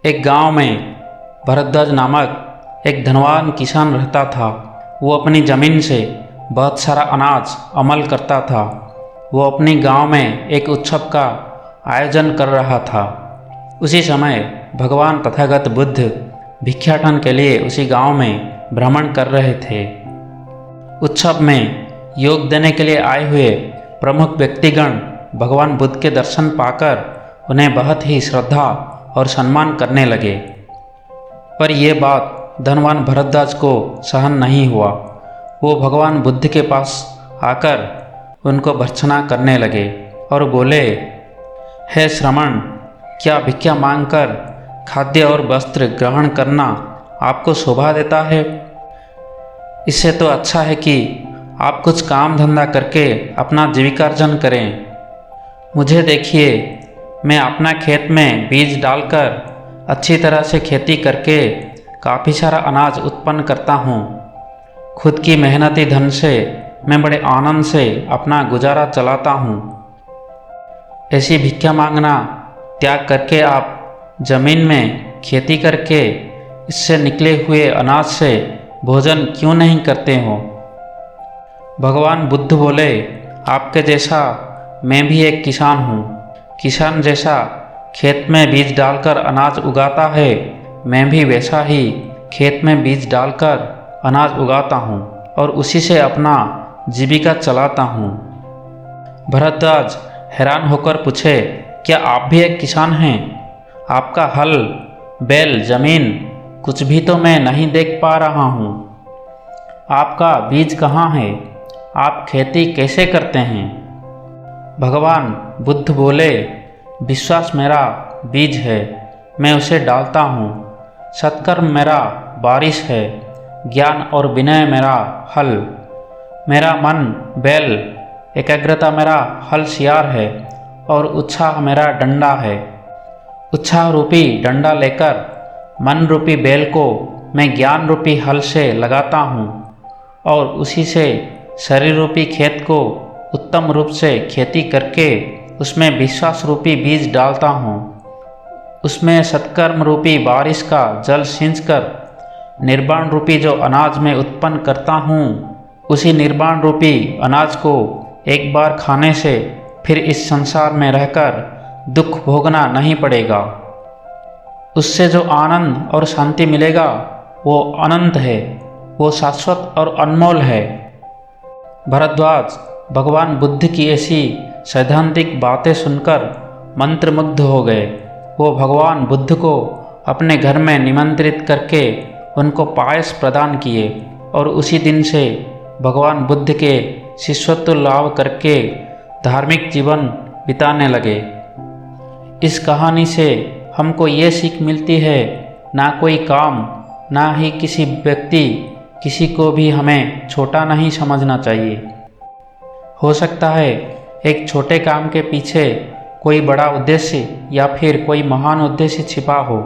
एक गांव में भरद्वाज नामक एक धनवान किसान रहता था। वो अपनी ज़मीन से बहुत सारा अनाज अमल करता था। वो अपनी गांव में एक उत्सव का आयोजन कर रहा था। उसी समय भगवान तथागत बुद्ध भिक्षाटन के लिए उसी गांव में भ्रमण कर रहे थे। उत्सव में योग देने के लिए आए हुए प्रमुख व्यक्तिगण भगवान बुद्ध के दर्शन पाकर उन्हें बहुत ही श्रद्धा और सम्मान करने लगे। पर यह बात धनवान भरद्वाज को सहन नहीं हुआ। वो भगवान बुद्ध के पास आकर उनको भर्त्सना करने लगे और बोले, हे श्रमण, क्या भिक्षा मांगकर खाद्य और वस्त्र ग्रहण करना आपको शोभा देता है? इससे तो अच्छा है कि आप कुछ काम धंधा करके अपना जीविकार्जन करें। मुझे देखिए, मैं अपना खेत में बीज डालकर अच्छी तरह से खेती करके काफ़ी सारा अनाज उत्पन्न करता हूँ। खुद की मेहनती धन से मैं बड़े आनंद से अपना गुजारा चलाता हूँ। ऐसी भिक्षा मांगना त्याग करके आप ज़मीन में खेती करके इससे निकले हुए अनाज से भोजन क्यों नहीं करते हो? भगवान बुद्ध बोले, आपके जैसा मैं भी एक किसान हूँ। किसान जैसा खेत में बीज डालकर अनाज उगाता है, मैं भी वैसा ही खेत में बीज डालकर अनाज उगाता हूँ और उसी से अपना जीविका चलाता हूँ। भरद्वाज हैरान होकर पूछे, क्या आप भी एक किसान हैं? आपका हल, बैल, जमीन कुछ भी तो मैं नहीं देख पा रहा हूँ। आपका बीज कहाँ है? आप खेती कैसे करते हैं? भगवान बुद्ध बोले, विश्वास मेरा बीज है, मैं उसे डालता हूँ। सत्कर्म मेरा बारिश है, ज्ञान और विनय मेरा हल। मेरा मन बैल, एकाग्रता मेरा हल सियार है और उत्साह मेरा डंडा है। उत्साह रूपी डंडा लेकर मन रूपी बैल को मैं ज्ञान रूपी हल से लगाता हूँ और उसी से शरीर रूपी खेत को उत्तम रूप से खेती करके उसमें विश्वास रूपी बीज डालता हूँ। उसमें सत्कर्म रूपी बारिश का जल सींचकर निर्वाण रूपी जो अनाज में उत्पन्न करता हूँ, उसी निर्वाण रूपी अनाज को एक बार खाने से फिर इस संसार में रहकर दुख भोगना नहीं पड़ेगा। उससे जो आनंद और शांति मिलेगा वो अनंत है, वो शाश्वत और अनमोल है। भरद्वाज भगवान बुद्ध की ऐसी सैद्धांतिक बातें सुनकर मंत्रमुग्ध हो गए। वो भगवान बुद्ध को अपने घर में निमंत्रित करके उनको पायस प्रदान किए और उसी दिन से भगवान बुद्ध के शिष्यत्व लाभ करके धार्मिक जीवन बिताने लगे। इस कहानी से हमको ये सीख मिलती है, ना कोई काम, ना ही किसी व्यक्ति, किसी को भी हमें छोटा नहीं समझना चाहिए। हो सकता है एक छोटे काम के पीछे कोई बड़ा उद्देश्य या फिर कोई महान उद्देश्य छिपा हो।